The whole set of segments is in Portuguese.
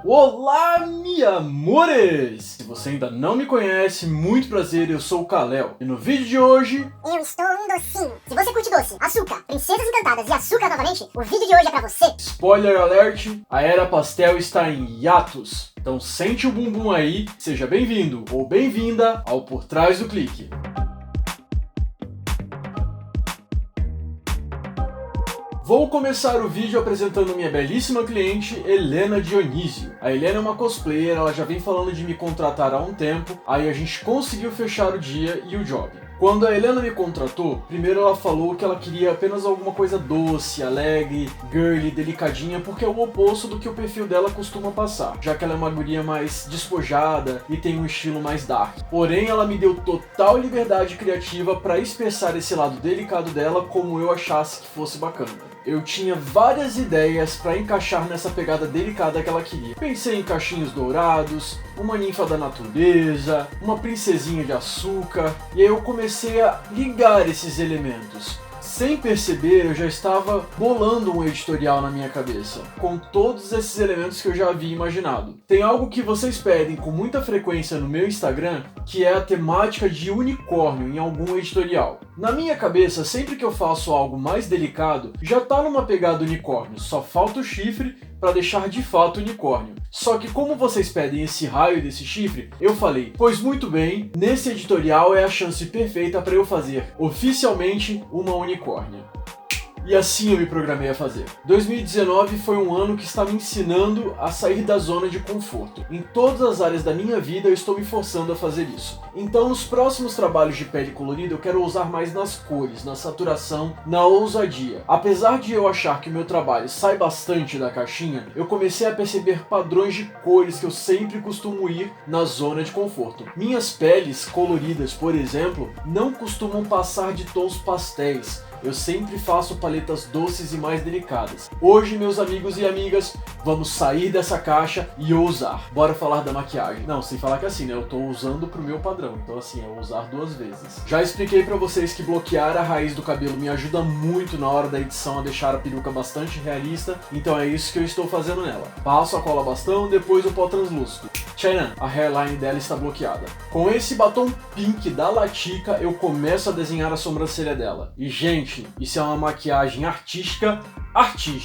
Olá, mi amores! Se você ainda não me conhece, muito prazer, eu sou o Kalel. E no vídeo de hoje... eu estou um docinho. Se você curte doce, açúcar, princesas encantadas e açúcar novamente, o vídeo de hoje é pra você. Spoiler alert, a Era Pastel está em hiatus. Então sente o bumbum aí, seja bem-vindo ou bem-vinda ao Por Trás do Clique. Vou começar o vídeo apresentando minha belíssima cliente, Helena Dionísio. A Helena é uma cosplayer, ela já vem falando de me contratar há um tempo, aí a gente conseguiu fechar o dia e o job. Quando a Helena me contratou, primeiro ela falou que ela queria apenas alguma coisa doce, alegre, girly, delicadinha, porque é o oposto do que o perfil dela costuma passar, já que ela é uma guria mais despojada e tem um estilo mais dark. Porém, ela me deu total liberdade criativa para expressar esse lado delicado dela como eu achasse que fosse bacana. Eu tinha várias ideias para encaixar nessa pegada delicada que ela queria. Pensei em cachinhos dourados, uma ninfa da natureza, uma princesinha de açúcar, e aí eu comecei a ligar esses elementos. Sem perceber, eu já estava bolando um editorial na minha cabeça, com todos esses elementos que eu já havia imaginado. Tem algo que vocês pedem com muita frequência no meu Instagram, que é a temática de unicórnio em algum editorial. Na minha cabeça, sempre que eu faço algo mais delicado, já tá numa pegada unicórnio, só falta o chifre para deixar de fato unicórnio. Só que como vocês pedem esse raio desse chifre, eu falei, pois muito bem, nesse editorial é a chance perfeita para eu fazer oficialmente uma unicórnia. E assim eu me programei a fazer. 2019 foi um ano que está me ensinando a sair da zona de conforto. Em todas as áreas da minha vida eu estou me forçando a fazer isso. Então nos próximos trabalhos de pele colorida eu quero usar mais nas cores, na saturação, na ousadia. Apesar de eu achar que o meu trabalho sai bastante da caixinha, eu comecei a perceber padrões de cores que eu sempre costumo ir na zona de conforto. Minhas peles coloridas, por exemplo, não costumam passar de tons pastéis. Eu sempre faço paletas doces e mais delicadas. Hoje, meus amigos e amigas, vamos sair dessa caixa e ousar. Bora falar da maquiagem. Não, sem falar que assim, né? Eu tô usando pro meu padrão. Então assim, é usar 2 vezes. Já expliquei pra vocês que bloquear a raiz do cabelo me ajuda muito na hora da edição a deixar a peruca bastante realista. Então é isso que eu estou fazendo nela. Passo a cola bastão, depois o pó translúcido. Tcharam, a hairline dela está bloqueada. Com esse batom pink da Latica, eu começo a desenhar a sobrancelha dela. E gente, isso é uma maquiagem artística.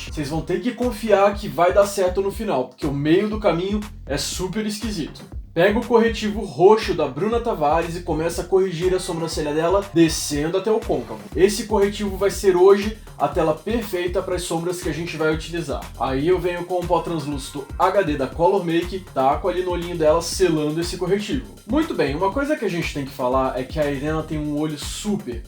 Vocês vão ter que confiar que vai dar certo no final, porque o meio do caminho é super esquisito. Pego o corretivo roxo da Bruna Tavares e começa a corrigir a sobrancelha dela, descendo até o côncavo. Esse corretivo vai ser hoje a tela perfeita para as sombras que a gente vai utilizar. Aí eu venho com o pó translúcido HD da Color Make, taco ali no olhinho dela, selando esse corretivo. Muito bem, uma coisa que a gente tem que falar é que a Helena tem um olho super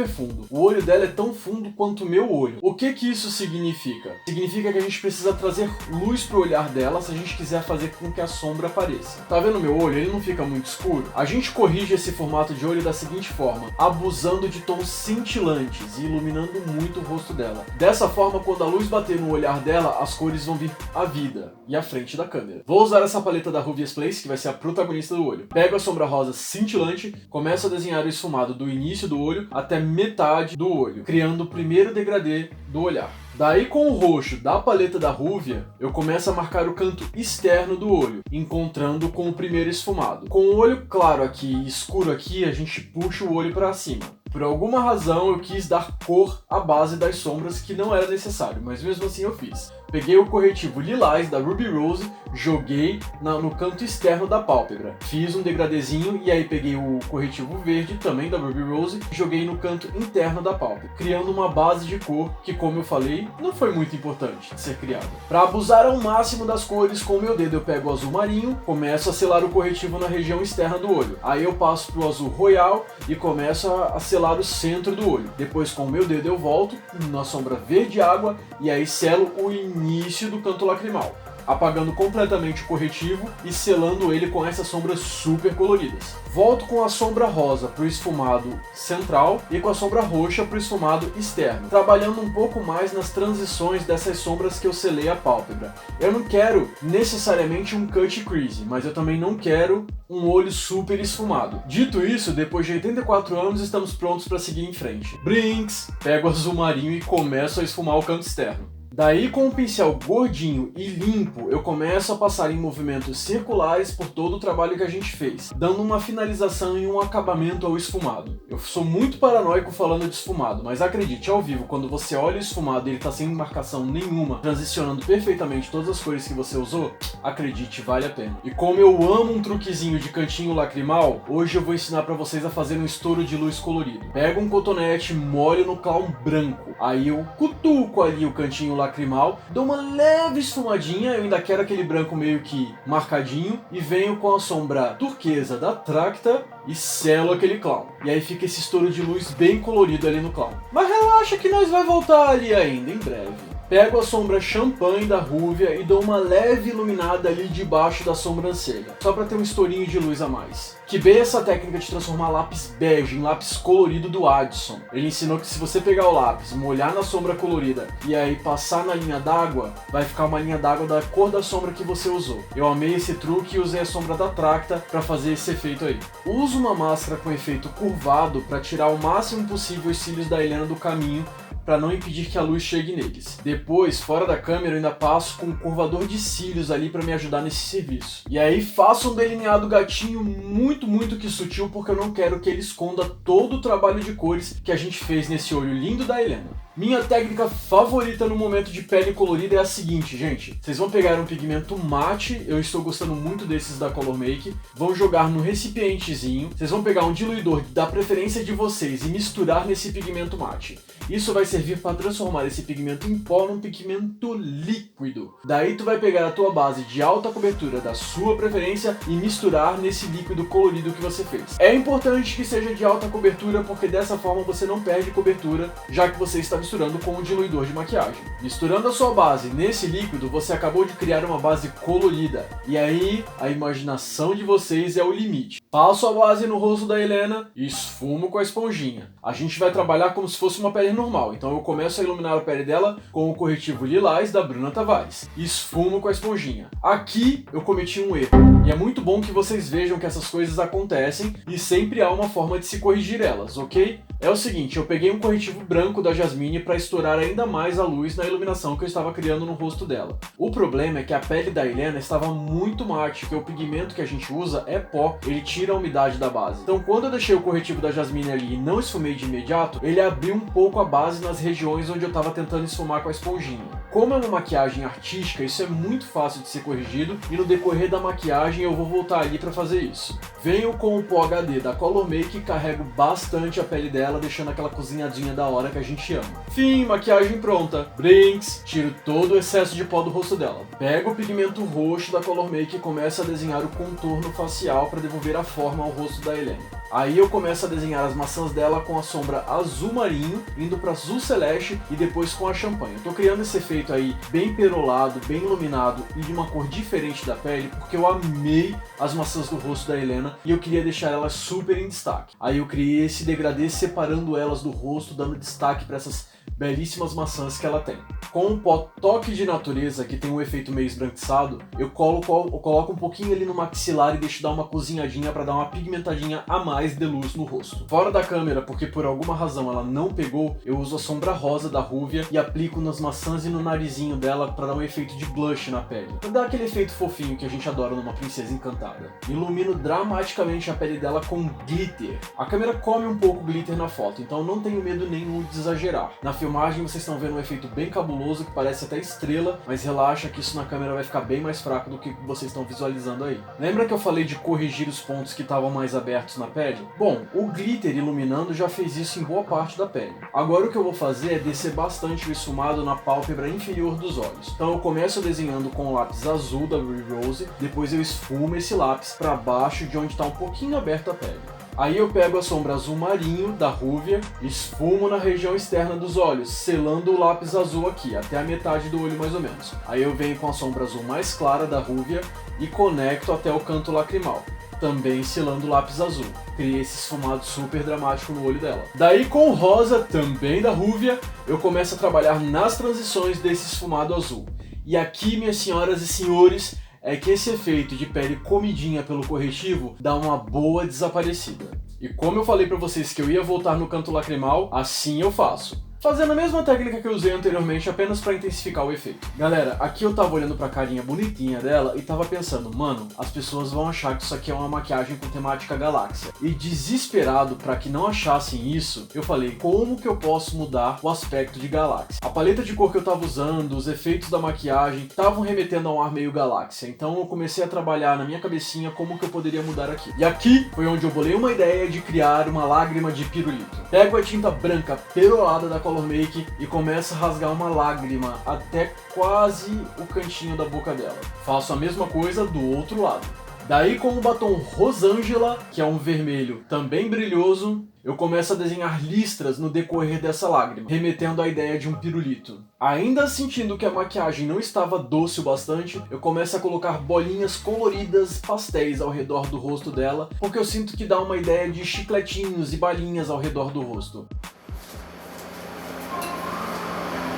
fundo. O olho dela é tão fundo quanto o meu olho. O que que isso significa? Significa que a gente precisa trazer luz pro olhar dela se a gente quiser fazer com que a sombra apareça. Tá vendo meu olho? Ele não fica muito escuro? A gente corrige esse formato de olho da seguinte forma, abusando de tons cintilantes e iluminando muito o rosto dela. Dessa forma, quando a luz bater no olhar dela, as cores vão vir à vida e à frente da câmera. Vou usar essa paleta da Ruvia's Place, que vai ser a protagonista do olho. Pego a sombra rosa cintilante, começo a desenhar o esfumado do início do olho até metade do olho, criando o primeiro degradê do olhar. Daí com o roxo da paleta da Ruvia, eu começo a marcar o canto externo do olho, encontrando com o primeiro esfumado. Com o olho claro aqui e escuro aqui, a gente puxa o olho para cima. Por alguma razão eu quis dar cor à base das sombras que não era necessário, mas mesmo assim eu fiz. Peguei o corretivo lilás da Ruby Rose, joguei no canto externo da pálpebra. Fiz um degradezinho e aí peguei o corretivo verde, também da Ruby Rose, e joguei no canto interno da pálpebra, criando uma base de cor que, como eu falei, não foi muito importante de ser criada. Para abusar ao máximo das cores, com o meu dedo eu pego o azul marinho, começo a selar o corretivo na região externa do olho. Aí eu passo pro azul royal e começo a selar o centro do olho. Depois com o meu dedo eu volto na sombra verde água e aí selo o início do canto lacrimal, apagando completamente o corretivo e selando ele com essas sombras super coloridas. Volto com a sombra rosa para o esfumado central e com a sombra roxa para o esfumado externo, trabalhando um pouco mais nas transições dessas sombras que eu selei a pálpebra. Eu não quero necessariamente um cut crease, mas eu também não quero um olho super esfumado. Dito isso, depois de 84 anos estamos prontos para seguir em frente. Brinks! Pego o azul marinho e começo a esfumar o canto externo. Daí, com um pincel gordinho e limpo, eu começo a passar em movimentos circulares por todo o trabalho que a gente fez, dando uma finalização e um acabamento ao esfumado. Eu sou muito paranoico falando de esfumado, mas acredite, ao vivo, quando você olha o esfumado e ele tá sem marcação nenhuma, transicionando perfeitamente todas as cores que você usou, acredite, vale a pena. E como eu amo um truquezinho de cantinho lacrimal, hoje eu vou ensinar pra vocês a fazer um estouro de luz colorido. Pego um cotonete, molho no clown branco, aí eu cutuco ali o cantinho lacrimal, dou uma leve esfumadinha, eu ainda quero aquele branco meio que marcadinho, e venho com a sombra turquesa da Tracta e selo aquele clown. E aí fica esse estouro de luz bem colorido ali no clown. Mas relaxa que nós vai voltar ali ainda, em breve. Pego a sombra champanhe da Rúvia e dou uma leve iluminada ali debaixo da sobrancelha, só para ter um estourinho de luz a mais. Que bem essa técnica de transformar lápis bege em lápis colorido do Addison. Ele ensinou que se você pegar o lápis, molhar na sombra colorida e aí passar na linha d'água, vai ficar uma linha d'água da cor da sombra que você usou. Eu amei esse truque e usei a sombra da Tracta para fazer esse efeito aí. Uso uma máscara com efeito curvado para tirar o máximo possível os cílios da Helena do caminho, para não impedir que a luz chegue neles. Depois, fora da câmera, eu ainda passo com um curvador de cílios ali para me ajudar nesse serviço. E aí faço um delineado gatinho muito que sutil, porque eu não quero que ele esconda todo o trabalho de cores que a gente fez nesse olho lindo da Helena. Minha técnica favorita no momento de pele colorida é a seguinte, gente. Vocês vão pegar um pigmento mate, eu estou gostando muito desses da Color Make, vão jogar no recipientezinho, vocês vão pegar um diluidor da preferência de vocês e misturar nesse pigmento mate. Isso vai servir para transformar esse pigmento em pó num pigmento líquido. Daí tu vai pegar a tua base de alta cobertura da sua preferência e misturar nesse líquido colorido que você fez. É importante que seja de alta cobertura, porque dessa forma você não perde cobertura, já que você está misturando com um diluidor de maquiagem. Misturando a sua base nesse líquido, você acabou de criar uma base colorida. E aí, a imaginação de vocês é o limite. Passo a base no rosto da Helena e esfumo com a esponjinha. A gente vai trabalhar como se fosse uma pele normal, então eu começo a iluminar a pele dela com o corretivo lilás da Bruna Tavares. Esfumo com a esponjinha. Aqui eu cometi um erro. E é muito bom que vocês vejam que essas coisas acontecem e sempre há uma forma de se corrigir elas, ok? É o seguinte, eu peguei um corretivo branco da Jasmine para estourar ainda mais a luz na iluminação que eu estava criando no rosto dela. O problema é que a pele da Helena estava muito mate, porque o pigmento que a gente usa é pó, ele tira a umidade da base. Então quando eu deixei o corretivo da Jasmine ali e não esfumei de imediato, ele abriu um pouco a base nas regiões onde eu estava tentando esfumar com a esponjinha. Como é uma maquiagem artística, isso é muito fácil de ser corrigido e no decorrer da maquiagem eu vou voltar ali para fazer isso. Venho com o pó HD da Color Make e carrego bastante a pele dela, deixando aquela cozinhadinha da hora que a gente ama. Fim, maquiagem pronta. Brinks, tiro todo o excesso de pó do rosto dela. Pego o pigmento roxo da Color Make e começo a desenhar o contorno facial para devolver a forma ao rosto da Helena. Aí eu começo a desenhar as maçãs dela com a sombra azul marinho, indo para azul celeste e depois com a champanhe. Eu tô criando esse efeito aí bem perolado, bem iluminado e de uma cor diferente da pele, porque eu amei as maçãs do rosto da Helena e eu queria deixar elas super em destaque. Aí eu criei esse degradê separando elas do rosto, dando destaque para essas belíssimas maçãs que ela tem. Com um pó toque de natureza, que tem um efeito meio esbranquiçado, eu coloco um pouquinho ali no maxilar e deixo dar uma cozinhadinha para dar uma pigmentadinha a mais de luz no rosto. Fora da câmera, porque por alguma razão ela não pegou, eu uso a sombra rosa da Rúvia e aplico nas maçãs e no narizinho dela para dar um efeito de blush na pele. Pra dar aquele efeito fofinho que a gente adora numa princesa encantada. Ilumino dramaticamente a pele dela com glitter. A câmera come um pouco glitter na foto, então não tenho medo nenhum de exagerar. Na filmagem vocês estão vendo um efeito bem cabuloso que parece até estrela, mas relaxa que isso na câmera vai ficar bem mais fraco do que vocês estão visualizando aí. Lembra que eu falei de corrigir os pontos que estavam mais abertos na pele? Bom, o glitter iluminando já fez isso em boa parte da pele. Agora o que eu vou fazer é descer bastante o esfumado na pálpebra inferior dos olhos. Então eu começo desenhando com o lápis azul da Ruby Rose, depois eu esfumo esse lápis para baixo de onde está um pouquinho aberta a pele. Aí eu pego a sombra azul marinho da Rúvia, esfumo na região externa dos olhos, selando o lápis azul aqui, até a metade do olho mais ou menos. Aí eu venho com a sombra azul mais clara da Rúvia e conecto até o canto lacrimal, também selando o lápis azul. Criei esse esfumado super dramático no olho dela. Daí com o rosa, também da Rúvia, eu começo a trabalhar nas transições desse esfumado azul. E aqui, minhas senhoras e senhores, é que esse efeito de pele comidinha pelo corretivo dá uma boa desaparecida. E como eu falei pra vocês que eu ia voltar no canto lacrimal, assim eu faço. fazendo a mesma técnica que eu usei anteriormente, apenas para intensificar o efeito. Galera, aqui eu tava olhando pra carinha bonitinha dela e tava pensando, mano, as pessoas vão achar que isso aqui é uma maquiagem com temática galáxia. E desesperado para que não achassem isso, eu falei, como que eu posso mudar o aspecto de galáxia? A paleta de cor que eu tava usando, os efeitos da maquiagem, estavam remetendo a um ar meio galáxia. Então eu comecei a trabalhar na minha cabecinha como que eu poderia mudar aqui. E aqui foi onde eu bolei uma ideia de criar uma lágrima de pirulito. Pego a tinta branca perolada da Color Make e começo a rasgar uma lágrima até quase o cantinho da boca dela. Faço a mesma coisa do outro lado. Daí, com o batom Rosângela, que é um vermelho também brilhoso, eu começo a desenhar listras no decorrer dessa lágrima, remetendo à ideia de um pirulito. Ainda sentindo que a maquiagem não estava doce o bastante, eu começo a colocar bolinhas coloridas pastéis ao redor do rosto dela, porque eu sinto que dá uma ideia de chicletinhos e balinhas ao redor do rosto.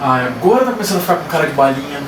Ah, agora tá começando a ficar com cara de balinha.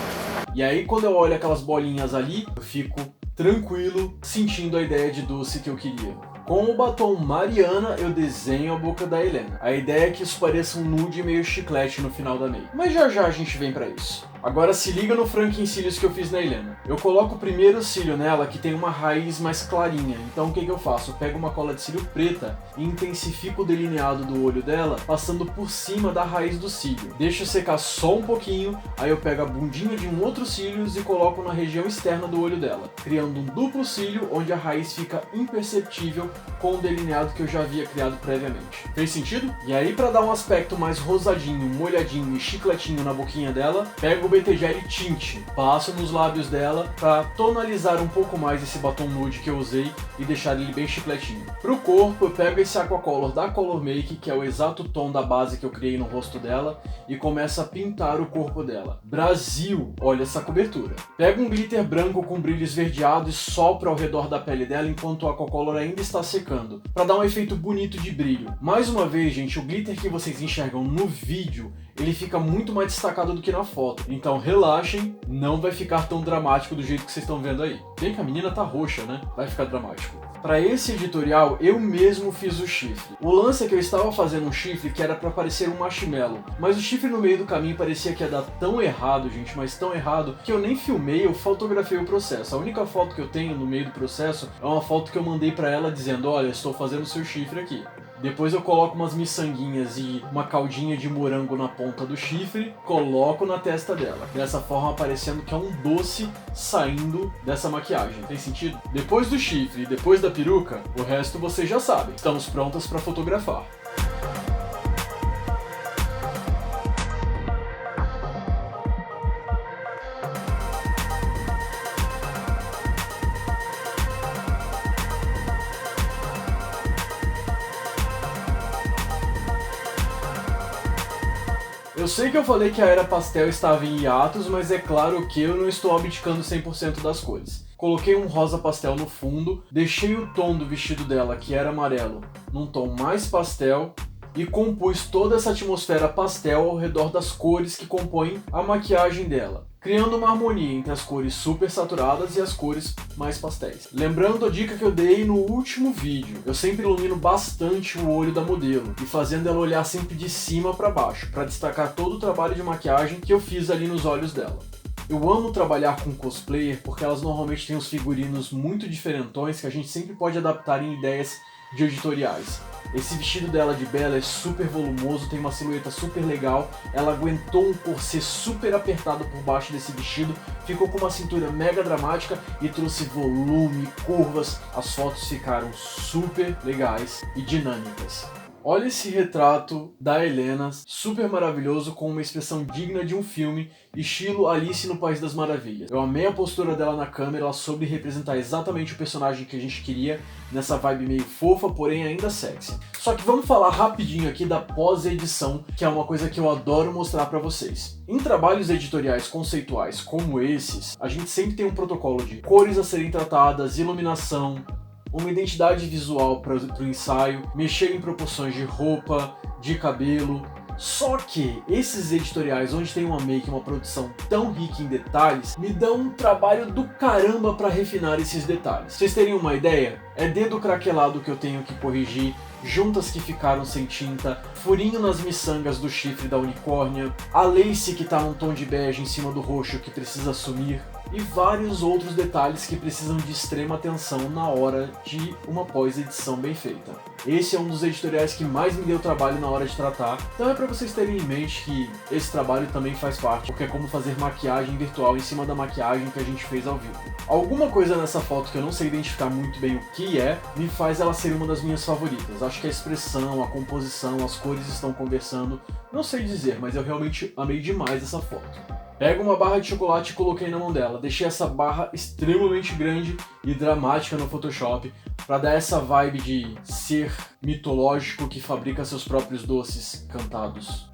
E aí, quando eu olho aquelas bolinhas ali, eu fico tranquilo, sentindo a ideia de doce que eu queria. Com o batom Mariana, eu desenho a boca da Helena. A ideia é que isso pareça um nude meio chiclete no final da make. Mas já já a gente vem pra isso. Agora se liga no franquicílios que eu fiz na Helena. Eu coloco o primeiro cílio nela que tem uma raiz mais clarinha. Então o que eu faço? Eu pego uma cola de cílio preta e intensifico o delineado do olho dela, passando por cima da raiz do cílio. Deixo secar só um pouquinho, aí eu pego a bundinha de um outro cílio e coloco na região externa do olho dela, criando um duplo cílio onde a raiz fica imperceptível com o delineado que eu já havia criado previamente. Fez sentido? E aí, para dar um aspecto mais rosadinho, molhadinho e chicletinho na boquinha dela, pego o BT Gel Tint, passo nos lábios dela para tonalizar um pouco mais esse batom nude que eu usei e deixar ele bem chicletinho. Pro corpo, eu pego esse Aquacolor da Color Make, que é o exato tom da base que eu criei no rosto dela, e começo a pintar o corpo dela. Brasil, olha essa cobertura. Pego um glitter branco com brilho esverdeado e sopro ao redor da pele dela enquanto o Aquacolor ainda está secando, para dar um efeito bonito de brilho. Mais uma vez, gente, o glitter que vocês enxergam no vídeo, ele fica muito mais destacado do que na foto. Então relaxem, não vai ficar tão dramático do jeito que vocês estão vendo aí. Bem que a menina tá roxa, né? Vai ficar dramático. Para esse editorial, eu mesmo fiz o chifre. O lance é que eu estava fazendo um chifre que era para parecer um marshmallow, mas o chifre no meio do caminho parecia que ia dar tão errado, gente, mas tão errado, que eu nem filmei, eu fotografei o processo. A única foto que eu tenho no meio do processo é uma foto que eu mandei para ela dizendo, olha, estou fazendo o seu chifre aqui. Depois eu coloco umas miçanguinhas e uma caldinha de morango na ponta do chifre, coloco na testa dela. Dessa forma parecendo que é um doce saindo dessa maquiagem. Tem sentido? Depois do chifre e depois da peruca, o resto vocês já sabem. Estamos prontas para fotografar. Eu sei que eu falei que a era pastel estava em hiatus, mas é claro que eu não estou abdicando 100% das cores. Coloquei um rosa pastel no fundo, deixei o tom do vestido dela, que era amarelo, num tom mais pastel, e compus toda essa atmosfera pastel ao redor das cores que compõem a maquiagem dela, criando uma harmonia entre as cores super saturadas e as cores mais pastéis. Lembrando a dica que eu dei no último vídeo, eu sempre ilumino bastante o olho da modelo e fazendo ela olhar sempre de cima para baixo, para destacar todo o trabalho de maquiagem que eu fiz ali nos olhos dela. Eu amo trabalhar com cosplayer porque elas normalmente têm uns figurinos muito diferentões que a gente sempre pode adaptar em ideias de editoriais. Esse vestido dela de Bella é super volumoso, tem uma silhueta super legal, ela aguentou um corset super apertado por baixo desse vestido, ficou com uma cintura mega dramática e trouxe volume, curvas, as fotos ficaram super legais e dinâmicas. Olha esse retrato da Helena, super maravilhoso, com uma expressão digna de um filme, estilo Alice no País das Maravilhas. Eu amei a postura dela na câmera, ela soube representar exatamente o personagem que a gente queria, nessa vibe meio fofa, porém ainda sexy. Só que vamos falar rapidinho aqui da pós-edição, que é uma coisa que eu adoro mostrar pra vocês. Em trabalhos editoriais conceituais como esses, a gente sempre tem um protocolo de cores a serem tratadas, iluminação, uma identidade visual para o ensaio, mexer em proporções de roupa, de cabelo, Só que esses editoriais onde tem uma make, uma produção tão rica em detalhes, me dão um trabalho do caramba para refinar esses detalhes. Pra vocês terem uma ideia, é dedo craquelado que eu tenho que corrigir, juntas que ficaram sem tinta, furinho nas miçangas do chifre da unicórnia, a lace que tá num tom de bege em cima do roxo que precisa sumir, e vários outros detalhes que precisam de extrema atenção na hora de uma pós-edição bem feita. Esse é um dos editoriais que mais me deu trabalho na hora de tratar, então é para vocês terem em mente que esse trabalho também faz parte, porque é como fazer maquiagem virtual em cima da maquiagem que a gente fez ao vivo. Alguma coisa nessa foto que eu não sei identificar muito bem o que é, me faz ela ser uma das minhas favoritas. Acho que a expressão, a composição, as cores estão conversando, não sei dizer, mas eu realmente amei demais essa foto. Pego uma barra de chocolate e coloquei na mão dela. Deixei essa barra extremamente grande e dramática no Photoshop para dar essa vibe de ser mitológico que fabrica seus próprios doces cantados.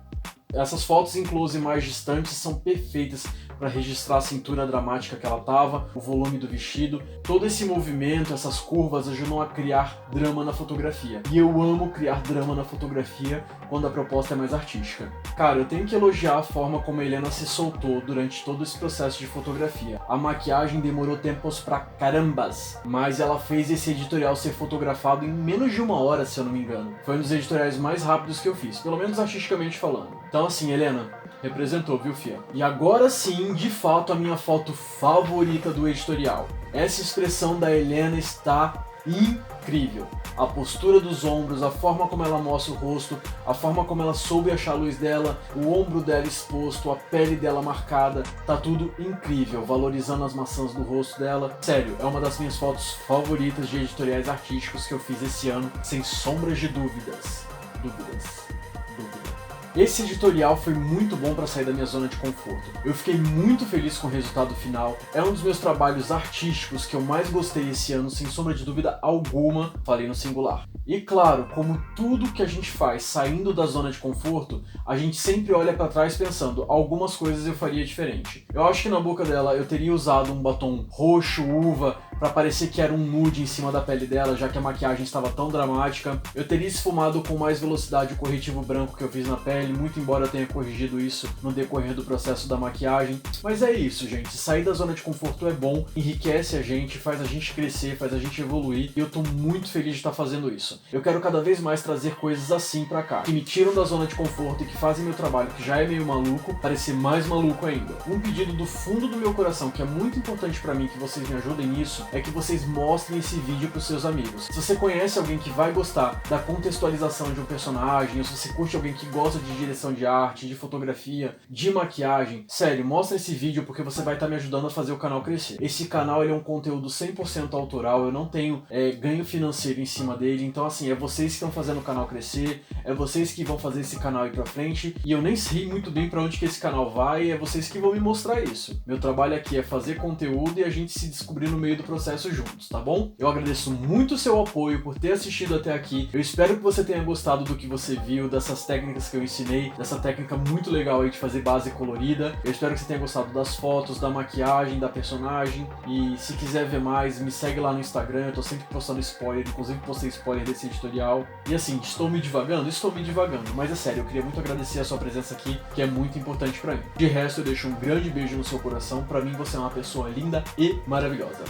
Essas fotos em close mais distantes são perfeitas para registrar a cintura dramática que ela tava, o volume do vestido, todo esse movimento, essas curvas ajudam a criar drama na fotografia. E eu amo criar drama na fotografia quando a proposta é mais artística. Cara, eu tenho que elogiar a forma como a Helena se soltou durante todo esse processo de fotografia. A maquiagem demorou tempos pra carambas, mas ela fez esse editorial ser fotografado em menos de 1 hora, se eu não me engano. Foi um dos editoriais mais rápidos que eu fiz, pelo menos artisticamente falando. Então assim, Helena, representou, viu, fia? E agora sim, de fato, a minha foto favorita do editorial. Essa expressão da Helena está incrível. A postura dos ombros, a forma como ela mostra o rosto, a forma como ela soube achar a luz dela, o ombro dela exposto, a pele dela marcada, tá tudo incrível, valorizando as maçãs do rosto dela. Sério, é uma das minhas fotos favoritas de editoriais artísticos que eu fiz esse ano, sem sombras de dúvidas. Esse editorial foi muito bom para sair da minha zona de conforto. Eu fiquei muito feliz com o resultado final. É um dos meus trabalhos artísticos que eu mais gostei esse ano, sem sombra de dúvida alguma, falei no singular. E claro, como tudo que a gente faz saindo da zona de conforto, a gente sempre olha para trás pensando, algumas coisas eu faria diferente. Eu acho que na boca dela eu teria usado um batom roxo, uva, para parecer que era um nude em cima da pele dela, já que a maquiagem estava tão dramática. Eu teria esfumado com mais velocidade o corretivo branco que eu fiz na pele, muito embora eu tenha corrigido isso no decorrer do processo da maquiagem. Mas é isso, gente. Sair da zona de conforto é bom, enriquece a gente, faz a gente crescer, faz a gente evoluir, e eu tô muito feliz de estar fazendo isso. Eu quero cada vez mais trazer coisas assim pra cá, que me tiram da zona de conforto e que fazem meu trabalho, que já é meio maluco, parecer mais maluco ainda. Um pedido do fundo do meu coração, que é muito importante pra mim, que vocês me ajudem nisso, é que vocês mostrem esse vídeo pros seus amigos. Se você conhece alguém que vai gostar da contextualização de um personagem, ou se você curte alguém que gosta de direção de arte, de fotografia, de maquiagem, sério, mostra esse vídeo porque você vai estar me ajudando a fazer o canal crescer. Esse canal ele é um conteúdo 100% autoral, eu não tenho ganho financeiro em cima dele, então assim, é vocês que estão fazendo o canal crescer, é vocês que vão fazer esse canal ir pra frente, e eu nem sei muito bem pra onde que esse canal vai, é vocês que vão me mostrar isso. Meu trabalho aqui é fazer conteúdo e a gente se descobrir no meio do processo juntos, tá bom? Eu agradeço muito o seu apoio por ter assistido até aqui, eu espero que você tenha gostado do que você viu, dessas técnicas que eu ensinei, dessa técnica muito legal aí de fazer base colorida. Eu espero que você tenha gostado das fotos, da maquiagem, da personagem, e se quiser ver mais, me segue lá no Instagram, eu tô sempre postando spoiler, inclusive postei spoiler desse editorial. E assim, estou me divagando, mas é sério, eu queria muito agradecer a sua presença aqui, que é muito importante pra mim. De resto, eu deixo um grande beijo no seu coração, pra mim você é uma pessoa linda e maravilhosa.